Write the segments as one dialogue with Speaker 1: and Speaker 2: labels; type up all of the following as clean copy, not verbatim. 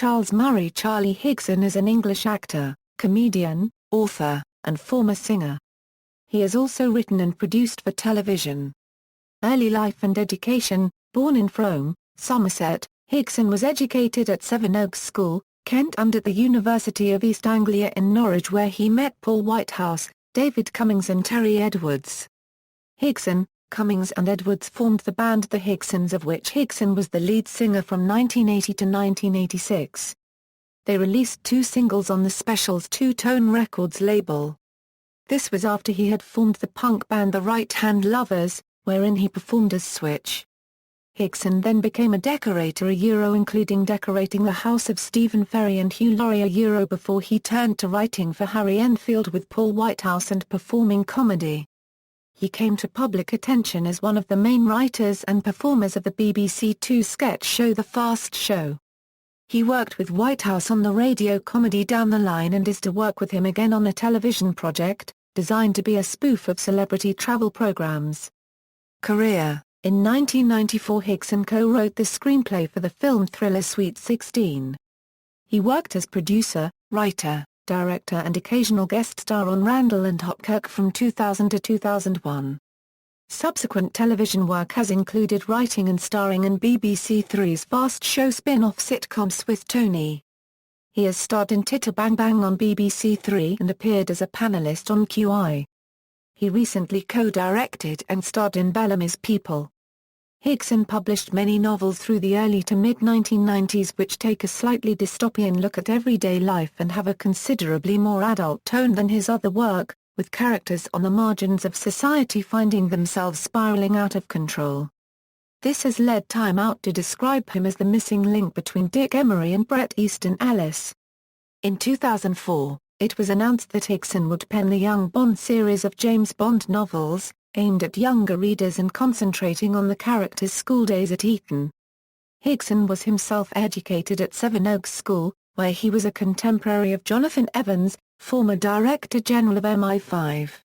Speaker 1: Charles Murray. Charlie Higson is an English actor, comedian, author, and former singer. He has also written and produced for television. Early life and education. Born in Frome, Somerset, Higson was educated at Sevenoaks School, Kent, and at the University of East Anglia in Norwich, where he met Paul Whitehouse, David Cummings and Terry Edwards. Higson, Cummings and Edwards formed the band The Higsons, of which Higson was the lead singer from 1980 to 1986. They released 2 singles on the Specials Two-Tone Records label. This was after he had formed the punk band The Right Hand Lovers, wherein he performed as Switch. Higson then became a decorator, including decorating the house of Stephen Ferry and Hugh Laurie, before he turned to writing for Harry Enfield with Paul Whitehouse and performing comedy. He came to public attention as one of the main writers and performers of the BBC Two sketch show The Fast Show. He worked with Whitehouse on the radio comedy Down the Line and is to work with him again on a television project, designed to be a spoof of celebrity travel programs. Career. In 1994, Higson co-wrote the screenplay for the film thriller Sweet 16. He worked as producer, writer, director and occasional guest star on Randall and Hopkirk from 2000 to 2001. Subsequent television work has included writing and starring in BBC Three's Fast Show spin-off sitcom Swiss Tony. He has starred in Titter Bang Bang on BBC Three and appeared as a panelist on QI. He recently co-directed and starred in Bellamy's People. Higson published many novels through the early to mid-1990s which take a slightly dystopian look at everyday life and have a considerably more adult tone than his other work, with characters on the margins of society finding themselves spiraling out of control. This has led Time Out to describe him as the missing link between Dick Emery and Bret Easton Ellis. In 2004, it was announced that Higson would pen the Young Bond series of James Bond novels, aimed at younger readers and concentrating on the character's schooldays at Eton. Higson was himself educated at Sevenoaks School, where he was a contemporary of Jonathan Evans, former Director General of MI5.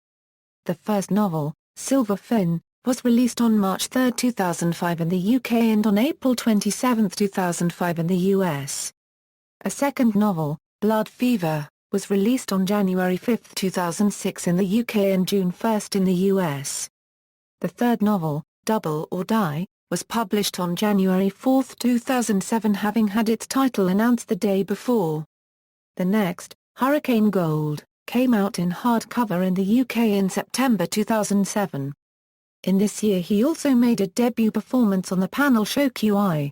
Speaker 1: The first novel, Silver Fin, was released on March 3, 2005 in the UK and on April 27, 2005 in the US. A second novel, Blood Fever, was released on January 5, 2006 in the UK and June 1 in the US. The third novel, Double or Die, was published on January 4, 2007, having had its title announced the day before. The next, Hurricane Gold, came out in hardcover in the UK in September 2007. In this year he also made a debut performance on the panel show QI.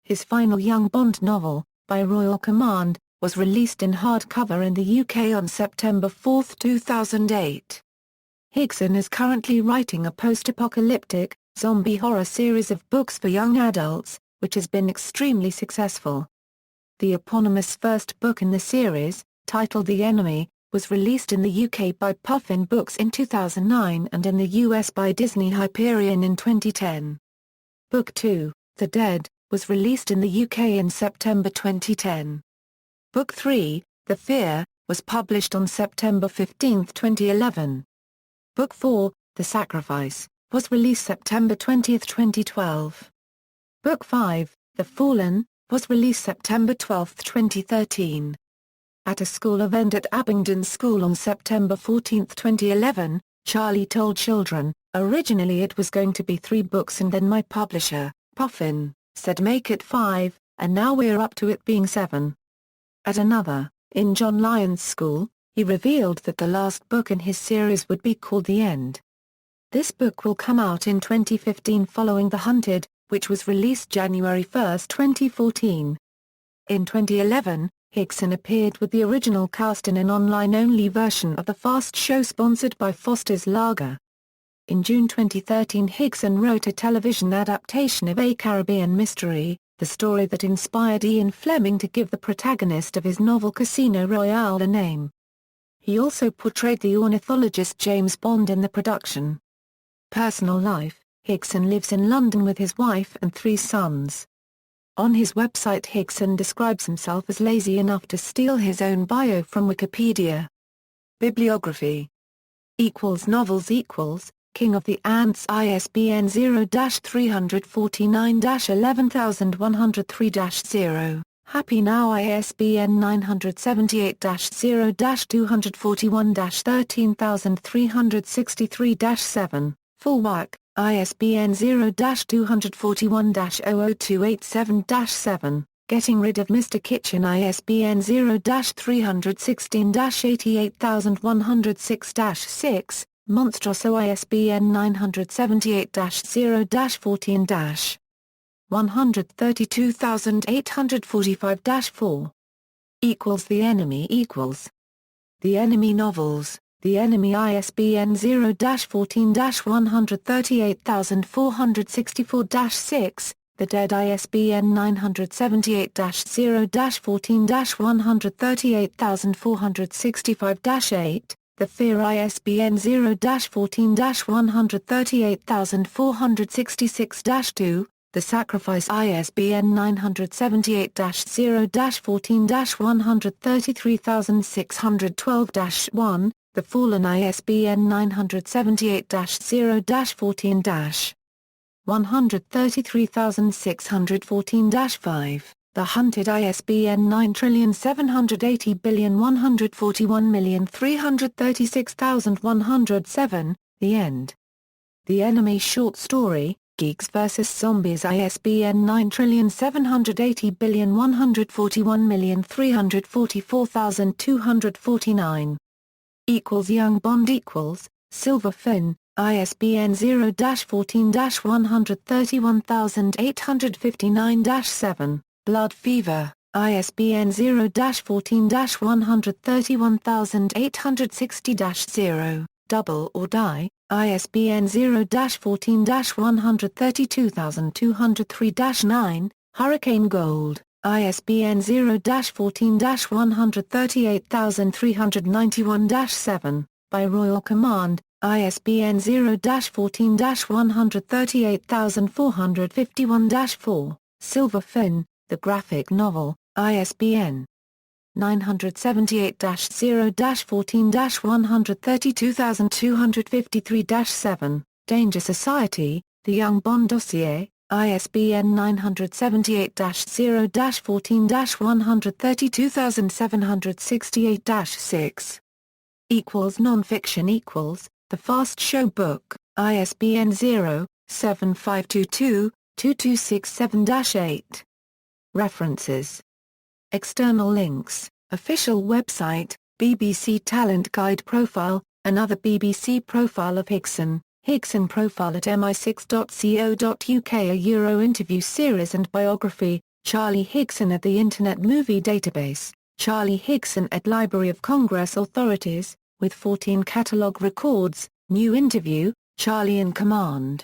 Speaker 1: His final Young Bond novel, By Royal Command, was released in hardcover in the UK on September 4, 2008. Higson is currently writing a post-apocalyptic, zombie horror series of books for young adults, which has been extremely successful. The eponymous first book in the series, titled The Enemy, was released in the UK by Puffin Books in 2009 and in the US by Disney Hyperion in 2010. Book 2, The Dead, was released in the UK in September 2010. Book 3, The Fear, was published on September 15, 2011. Book 4, The Sacrifice, was released September 20, 2012. Book 5, The Fallen, was released September 12, 2013. At a school event at Abingdon School on September 14, 2011, Charlie told children, "Originally it was going to be 3 books and then my publisher, Puffin, said make it 5, and now we're up to it being 7. At another, in John Lyon's school, he revealed that the last book in his series would be called The End. This book will come out in 2015 following The Hunted, which was released January 1, 2014. In 2011, Higson appeared with the original cast in an online-only version of The Fast Show sponsored by Foster's Lager. In June 2013, Higson wrote a television adaptation of A Caribbean Mystery, the story that inspired Ian Fleming to give the protagonist of his novel Casino Royale a name. He also portrayed the ornithologist James Bond in the production. Personal life: Higson lives in London with his wife and 3 sons. On his website, Higson describes himself as lazy enough to steal his own bio from Wikipedia. Bibliography == King of the Ants, ISBN 0-349-11103-0. Happy Now ISBN 978-0-241-13363-7, full work, ISBN 0-241-00287-7, Getting Rid of Mr. Kitchen ISBN 0-316-88106-6, Monstroso ISBN 978-0-14-. 132845-4. The Enemy The Enemy Novels, The Enemy ISBN 0-14-138464-6, The Dead ISBN 978-0-14-138465-8, The Fear ISBN 0-14-138466-2, The Sacrifice ISBN 978-0-14-133612-1, The Fallen ISBN 978-0-14-. 133614-5, The Hunted ISBN 9780141336107, The End. The Enemy Short Story, Geeks vs. Zombies ISBN 9780141344249. Young Bond Silver Fin, ISBN 0-14-131859-7, Blood Fever, ISBN 0-14-131860-0, Double or Die, ISBN 0-14-132203-9, Hurricane Gold, ISBN 0-14-138391-7, By Royal Command, ISBN 0-14-138451-4, Silver Fin, The Graphic Novel, ISBN 978-0-14-132253-7, Danger Society, The Young Bond Dossier, ISBN 978-0-14-132768-6. Non-fiction The Fast Show Book, ISBN 0-7522-2267-8. References. External links, Official website, BBC Talent Guide Profile, another BBC profile of Higson, Higson profile at mi6.co.uk. A Euro interview series and biography, Charlie Higson at the Internet Movie Database, Charlie Higson at Library of Congress Authorities, with 14 catalogue records, new interview, Charlie in Command.